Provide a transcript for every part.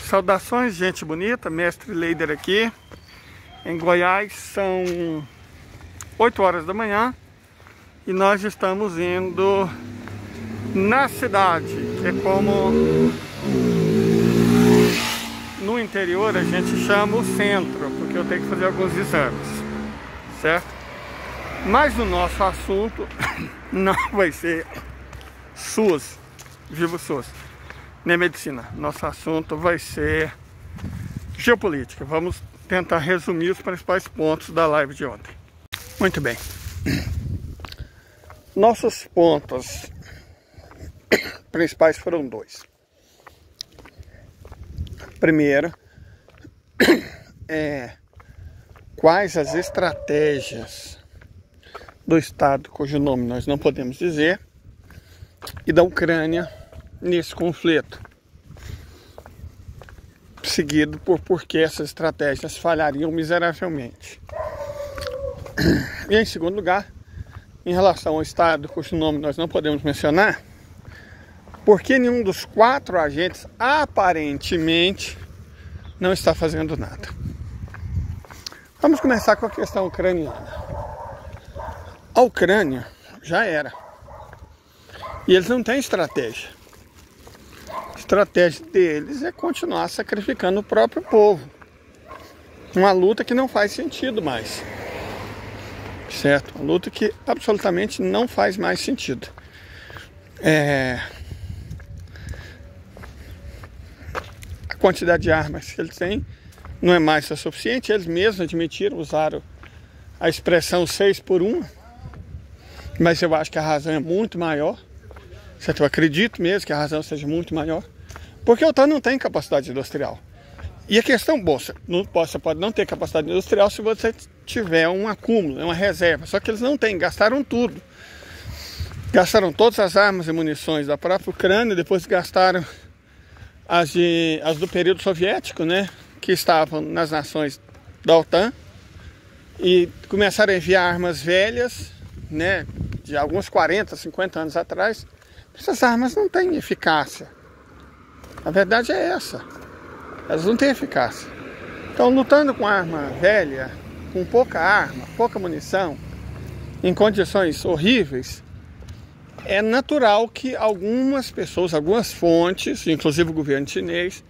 Saudações, gente bonita, mestre Leider aqui. Em Goiás são 8 horas da manhã e nós estamos indo na cidade, que é como no interior a gente chama o centro, porque eu tenho que fazer alguns exames, certo? Mas o nosso assunto não vai ser SUS, Vivo SUS, nem medicina. Nosso assunto vai ser geopolítica. Vamos tentar resumir os principais pontos da live de ontem. Muito bem. Nossos pontos principais foram dois. Primeiro, quais as estratégias do Estado, cujo nome nós não podemos dizer, e da Ucrânia nesse conflito, seguido por que essas estratégias falhariam miseravelmente. E em segundo lugar, em relação ao Estado, cujo nome nós não podemos mencionar, por que nenhum dos 4 agentes aparentemente não está fazendo nada. Vamos começar com a questão ucraniana. A Ucrânia já era. E eles não têm estratégia. A estratégia deles é continuar sacrificando o próprio povo. Uma luta que não faz sentido mais. Certo? Uma luta que absolutamente não faz mais sentido. A quantidade de armas que eles têm não é mais o suficiente. Eles mesmos admitiram, usaram a expressão 6 por 1. Mas eu acho que a razão é muito maior. Certo? Eu acredito mesmo que a razão seja muito maior. Porque a OTAN não tem capacidade industrial. E a questão, você pode não ter capacidade industrial se você tiver um acúmulo, uma reserva. Só que eles não têm, gastaram tudo. Gastaram todas as armas e munições da própria Ucrânia, depois gastaram as do período soviético, né, que estavam nas nações da OTAN, e começaram a enviar armas velhas, né, de alguns 40, 50 anos atrás. Essas armas não têm eficácia. A verdade é essa. Elas não têm eficácia. Então, lutando com arma velha, com pouca arma, pouca munição, em condições horríveis, é natural que algumas pessoas, algumas fontes, inclusive o governo chinês,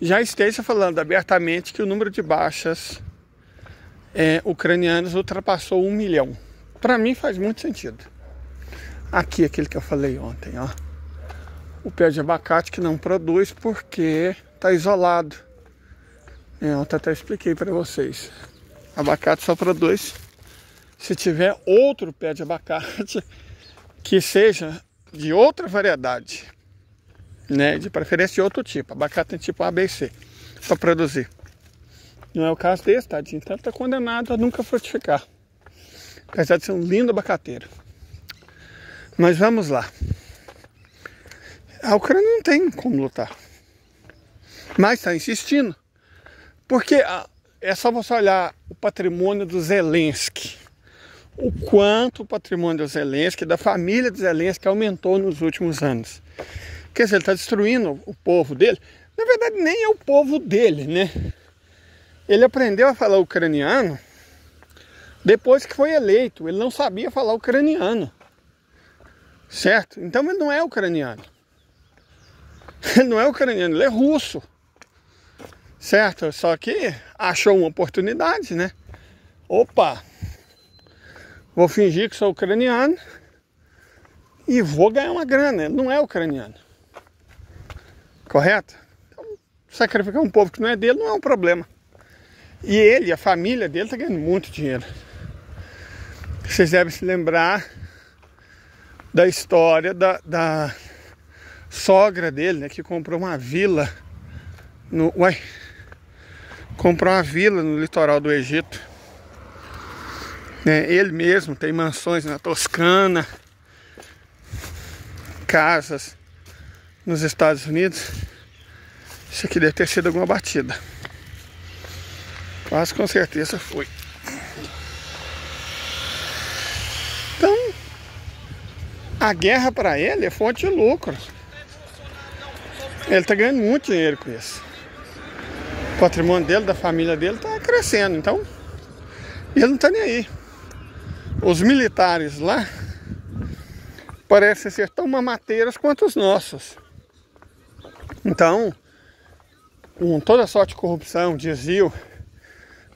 já esteja falando abertamente que o número de baixas ucranianas ultrapassou 1 milhão. Para mim faz muito sentido. Aqui, aquele que eu falei ontem, ó. O pé de abacate que não produz porque está isolado. Eu até expliquei para vocês. Abacate só produz se tiver outro pé de abacate que seja de outra variedade, né? De preferência de outro tipo. Abacate tem tipo A, B e C para produzir. Não é o caso desse, tadinho. Então está condenado a nunca frutificar. Apesar de ser um lindo abacateiro. Mas vamos lá. A Ucrânia não tem como lutar. Mas está insistindo. Porque é só você olhar o patrimônio do Zelensky. O quanto o patrimônio do Zelensky, da família do Zelensky, aumentou nos últimos anos. Quer dizer, ele está destruindo o povo dele. Na verdade, nem é o povo dele, né? Ele aprendeu a falar ucraniano depois que foi eleito. Ele não sabia falar ucraniano. Certo? Então ele não é ucraniano. Ele não é ucraniano, ele é russo. Certo? Só que achou uma oportunidade, né? Opa! Vou fingir que sou ucraniano e vou ganhar uma grana. Ele não é ucraniano. Correto? Então, sacrificar um povo que não é dele não é um problema. E ele, a família dele, está ganhando muito dinheiro. Vocês devem se lembrar da história da sogra dele, né, que comprou uma vila comprou uma vila no litoral do Egito. Ele mesmo tem mansões na Toscana, casas nos Estados Unidos. Isso aqui deve ter sido alguma batida. Quase com certeza foi. Então, A guerra para ele é fonte de lucro. Ele está ganhando muito dinheiro com isso. O patrimônio dele, da família dele, está crescendo. Então, ele não está nem aí. Os militares lá parecem ser tão mamateiros quanto os nossos. Então, com toda sorte de corrupção, desvio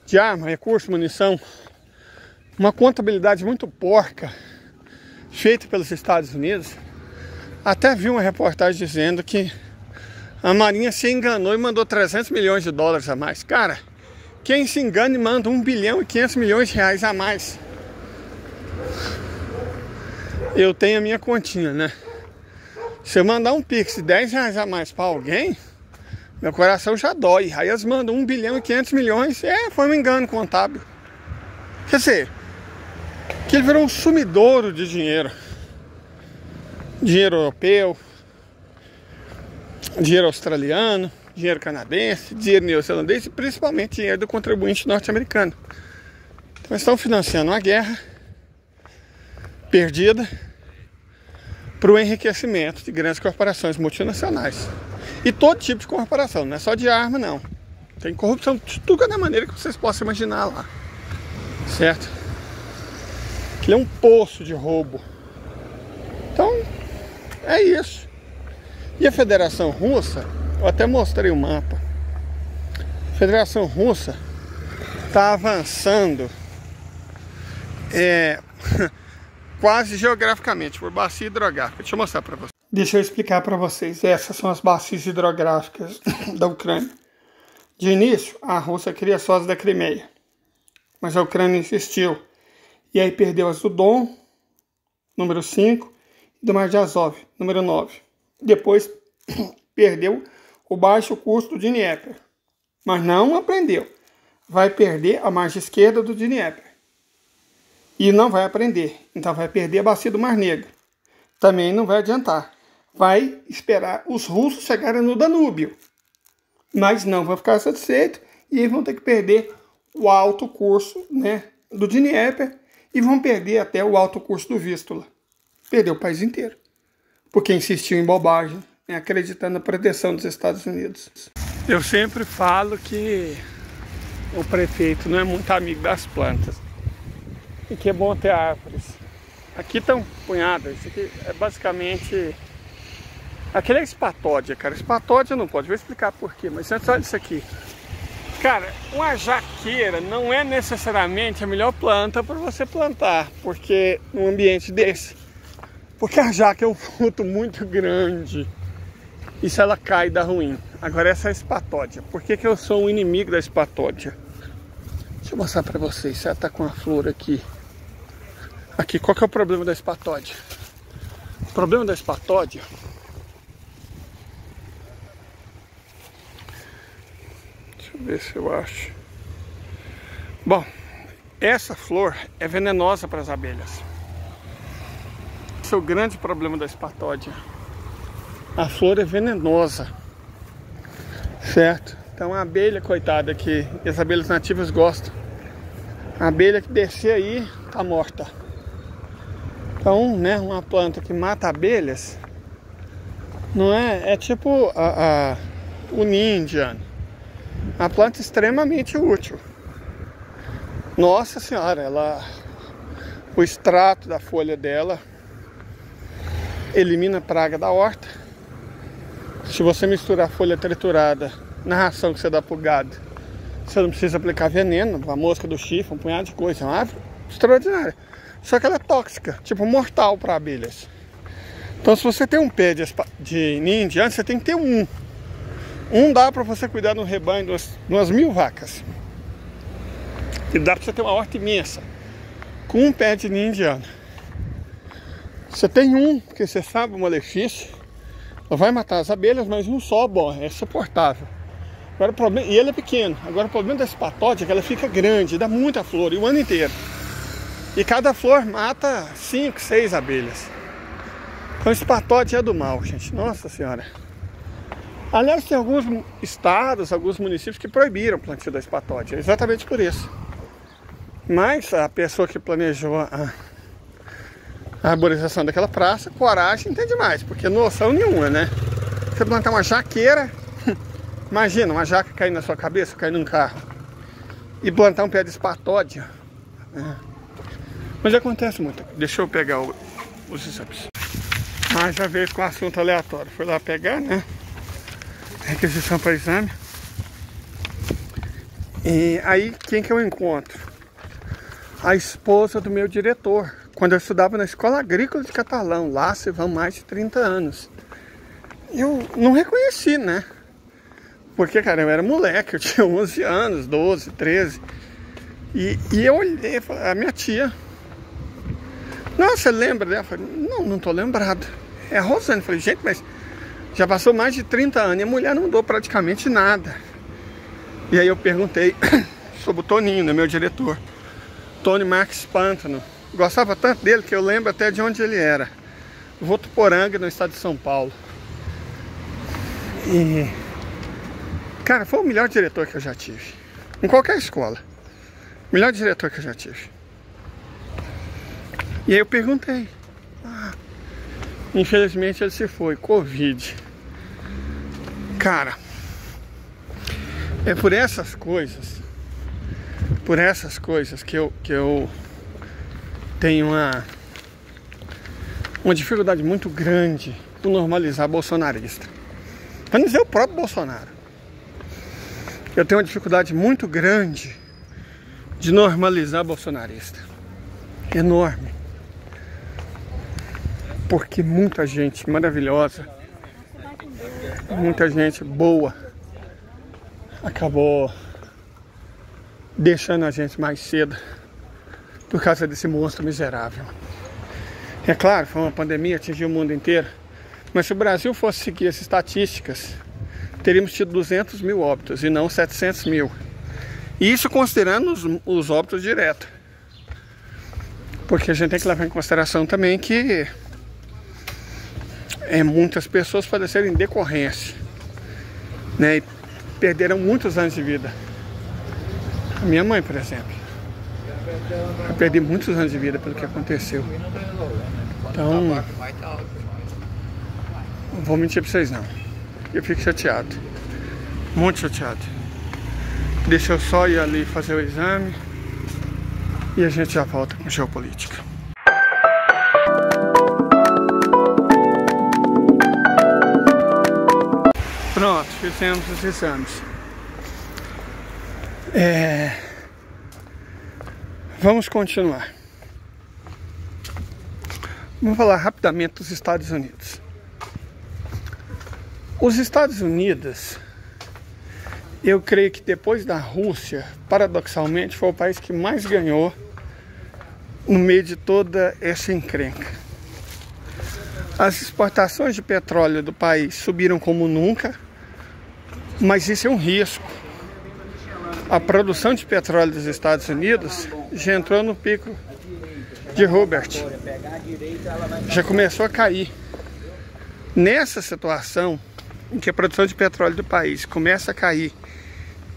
de arma, recurso, munição, uma contabilidade muito porca feita pelos Estados Unidos. Até vi uma reportagem dizendo que a Marinha se enganou e mandou 300 milhões de dólares a mais. Cara, quem se engana e manda 1 bilhão e 500 milhões de reais a mais? Eu tenho a minha continha, né? Se eu mandar um pix de 10 reais a mais para alguém, meu coração já dói. Aí eles mandam 1 bilhão e 500 milhões. Foi um engano contábil. Quer dizer, que ele virou um sumidouro de dinheiro. Dinheiro europeu, dinheiro australiano, dinheiro canadense, dinheiro neozelandês e principalmente dinheiro do contribuinte norte-americano. Então estão financiando uma guerra perdida para o enriquecimento de grandes corporações multinacionais. E todo tipo de corporação, não é só de arma não. Tem corrupção de tudo da maneira que vocês possam imaginar lá. Certo? Que é um poço de roubo. Então, é isso. E a Federação Russa, eu até mostrei o mapa. A Federação Russa está avançando quase geograficamente por bacia hidrográfica. Deixa eu mostrar para vocês. Deixa eu explicar para vocês. Essas são as bacias hidrográficas da Ucrânia. De início, a Rússia queria só as da Crimeia, mas a Ucrânia insistiu. E aí perdeu as do Don, número 5, e do Mar de Azov, número 9. Depois perdeu o baixo curso do Dnieper, mas não aprendeu. Vai perder a margem esquerda do Dnieper. E não vai aprender. Então vai perder a bacia do Mar Negro. Também não vai adiantar. Vai esperar os russos chegarem no Danúbio. Mas não vão ficar satisfeitos e eles vão ter que perder o alto curso, né, do Dnieper e vão perder até o alto curso do Vístula. Perdeu o país inteiro. Porque insistiu em bobagem, né, acreditando na proteção dos Estados Unidos. Eu sempre falo que o prefeito não é muito amigo das plantas. E que é bom ter árvores. Aqui estão punhadas. Isso aqui é basicamente... Aquele é espatódia, cara. Espatódia não pode. Vou explicar por quê. Mas antes, olha isso aqui. Cara, uma jaqueira não é necessariamente a melhor planta para você plantar. Porque num ambiente desse. Porque a jaca é um fruto muito grande. E se ela cai, dá ruim. Agora essa é a espatódia. Por que eu sou um inimigo da espatódia? Deixa eu mostrar para vocês. Ela tá com a flor aqui. Aqui, qual que é o problema da espatódia? O problema da espatódia... Deixa eu ver se eu acho. Bom, essa flor é venenosa para as abelhas. Esse é o grande problema da espatódia. A flor é venenosa. Certo? Então a abelha, coitada, que as abelhas nativas gostam. A abelha que descer aí, tá morta. Então, né, uma planta que mata abelhas, não é? É tipo o Ninja. Uma planta extremamente útil. Nossa senhora, o extrato da folha dela elimina a praga da horta. Se você misturar a folha triturada na ração que você dá pro gado, você não precisa aplicar veneno, a mosca do chifre, um punhado de coisa. É uma árvore extraordinária. Só que ela é tóxica, tipo mortal para abelhas. Então se você tem um pé de ninho indiano, você tem que ter um. Um dá para você cuidar no rebanho de umas 1000 vacas. E dá para você ter uma horta imensa. Com um pé de ninho indiano. Você tem um, porque você sabe o malefício. Ela vai matar as abelhas, mas um só, bom, é suportável. Agora, o problema, e ele é pequeno. Agora o problema da espatódia é que ela fica grande, dá muita flor, e o ano inteiro. E cada flor mata 5, 6 abelhas. Então espatódia é do mal, gente. Nossa senhora. Aliás, tem alguns estados, alguns municípios que proibiram o plantio da espatódia. Exatamente por isso. Mas a pessoa que planejou a arborização daquela praça, coragem não tem demais, porque noção nenhuma, né? Você plantar uma jaqueira, imagina, uma jaca cair na sua cabeça, cair num carro, e plantar um pé de espatódia, né? Mas acontece muito. Deixa eu pegar os exames. Mas já veio com assunto aleatório. Fui lá pegar, né? Requisição para exame. E aí, quem que eu encontro? A esposa do meu diretor. Quando eu estudava na Escola Agrícola de Catalão. Lá se vão mais de 30 anos. Eu não reconheci, né? Porque, cara, eu era moleque. Eu tinha 11 anos, 12, 13. E eu olhei e falei, a minha tia... Nossa, você lembra dela? Eu falei, não tô lembrado. É a Rosane. Eu falei, gente, mas já passou mais de 30 anos e a mulher não mudou praticamente nada. E aí eu perguntei sobre o Toninho, né, meu diretor. Tony Marques Pântano. Gostava tanto dele que eu lembro até de onde ele era. Votuporanga, no estado de São Paulo. E... cara, foi o melhor diretor que eu já tive. Em qualquer escola. O melhor diretor que eu já tive. E aí eu perguntei. Infelizmente ele se foi. Covid. Cara, é por essas coisas que eu tenho uma dificuldade muito grande por normalizar bolsonarista. Para não dizer o próprio Bolsonaro. Eu tenho uma dificuldade muito grande de normalizar bolsonarista. Enorme. Porque muita gente maravilhosa, muita gente boa acabou deixando a gente mais cedo por causa desse monstro miserável. É claro, foi uma pandemia, atingiu o mundo inteiro, mas se o Brasil fosse seguir as estatísticas, teríamos tido 200 mil óbitos e não 700 mil. E isso considerando os óbitos diretos. Porque a gente tem que levar em consideração também que muitas pessoas faleceram em decorrência, né? E perderam muitos anos de vida. A minha mãe, por exemplo, eu perdi muitos anos de vida pelo que aconteceu. Então, não vou mentir pra vocês não. Eu fico chateado, muito chateado. Deixa eu só ir ali fazer o exame e a gente já volta com geopolítica. Pronto, fizemos os exames. Vamos continuar. Vamos falar rapidamente dos Estados Unidos. Os Estados Unidos, eu creio que depois da Rússia, paradoxalmente, foi o país que mais ganhou no meio de toda essa encrenca. As exportações de petróleo do país subiram como nunca, mas isso é um risco. A produção de petróleo dos Estados Unidos já entrou no pico de Hubert, já começou a cair. Nessa situação em que a produção de petróleo do país começa a cair,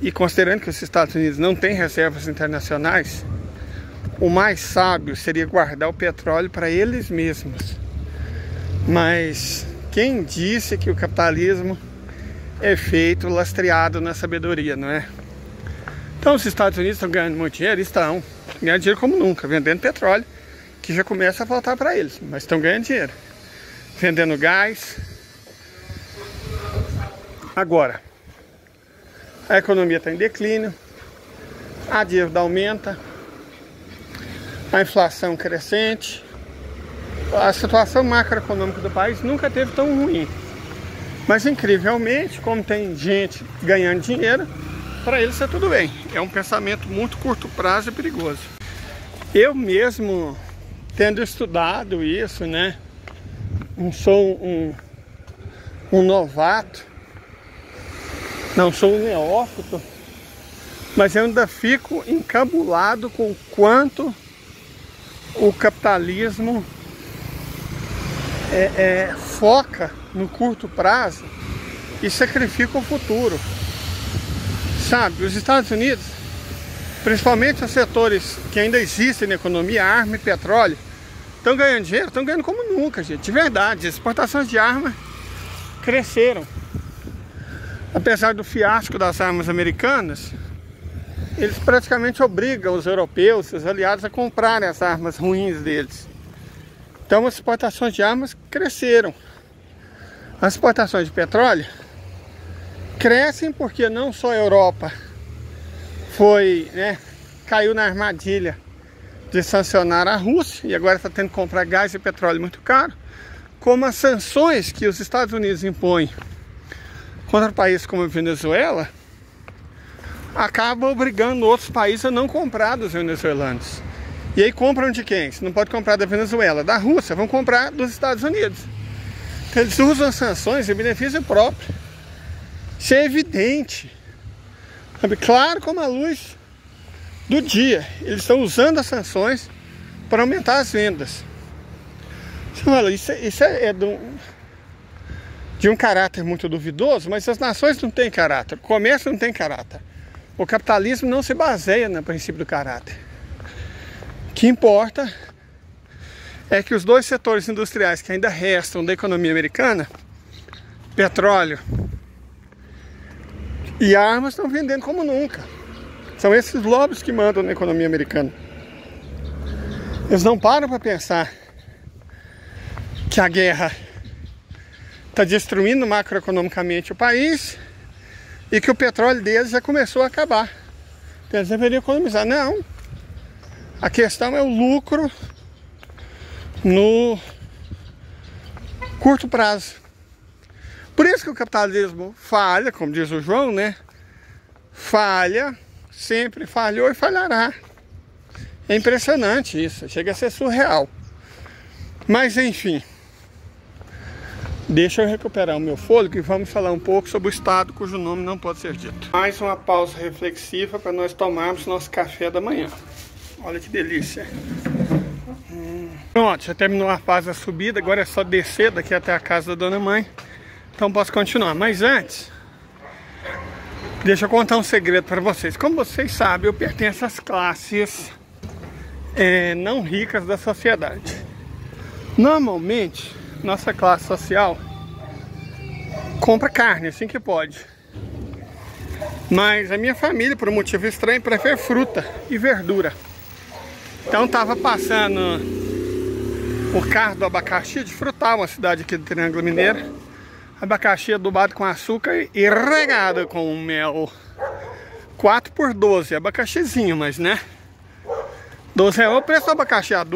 e considerando que os Estados Unidos não têm reservas internacionais, o mais sábio seria guardar o petróleo para eles mesmos. Mas quem disse que o capitalismo é feito lastreado na sabedoria, não é? Então os Estados Unidos estão ganhando muito dinheiro? Estão ganhando dinheiro como nunca, vendendo petróleo, que já começa a faltar para eles, mas estão ganhando dinheiro, vendendo gás. Agora, a economia está em declínio, a dívida aumenta, a inflação crescente, a situação macroeconômica do país nunca teve tão ruim. Mas incrivelmente, como tem gente ganhando dinheiro, para eles está tudo bem. É um pensamento muito curto prazo e perigoso. Eu mesmo, tendo estudado isso, né? Não sou um novato, não sou um neófito, mas eu ainda fico encabulado com o quanto o capitalismo foca no curto prazo e sacrifica o futuro. Sabe, os Estados Unidos, principalmente os setores que ainda existem na economia, arma e petróleo, estão ganhando dinheiro, estão ganhando como nunca, gente, de verdade. As exportações de armas cresceram. Apesar do fiasco das armas americanas, eles praticamente obrigam os europeus, os aliados, a comprarem as armas ruins deles. Então as exportações de armas cresceram. As exportações de petróleo crescem porque não só a Europa caiu na armadilha de sancionar a Rússia e agora está tendo que comprar gás e petróleo muito caro, como as sanções que os Estados Unidos impõem contra países como a Venezuela acabam obrigando outros países a não comprar dos venezuelanos. E aí compram de quem? Se não pode comprar da Venezuela, da Rússia, vão comprar dos Estados Unidos. Então, eles usam as sanções em benefício próprio. Isso é evidente. Sabe? Claro como a luz do dia. Eles estão usando as sanções para aumentar as vendas. Isso é de um caráter muito duvidoso, mas as nações não têm caráter, o comércio não tem caráter. O capitalismo não se baseia no princípio do caráter. O que importa é que os dois setores industriais que ainda restam da economia americana, petróleo e armas, estão vendendo como nunca. São esses lobbies que mandam na economia americana. Eles não param para pensar que a guerra está destruindo macroeconomicamente o país e que o petróleo deles já começou a acabar. Então eles deveriam economizar. Não. A questão é o lucro no curto prazo. Por isso que o capitalismo falha, como diz o João, né? Falha, sempre falhou e falhará. É impressionante isso, chega a ser surreal. Mas enfim, deixa eu recuperar o meu fôlego e vamos falar um pouco sobre o estado cujo nome não pode ser dito. Mais uma pausa reflexiva para nós tomarmos nosso café da manhã. Olha que delícia. Pronto, já terminou a fase da subida, agora é só descer daqui até a casa da dona mãe. Então posso continuar, mas antes, deixa eu contar um segredo para vocês. Como vocês sabem, eu pertenço às classes não ricas da sociedade. Normalmente, nossa classe social compra carne assim que pode. Mas a minha família, por um motivo estranho, prefere fruta e verdura. Então tava passando o carro do abacaxi de Frutal, uma cidade aqui do Triângulo Mineiro. Abacaxi adubado com açúcar e regado com mel. 4 por 12, abacaxizinho, mas né? 12 é o preço do abacaxi adulto.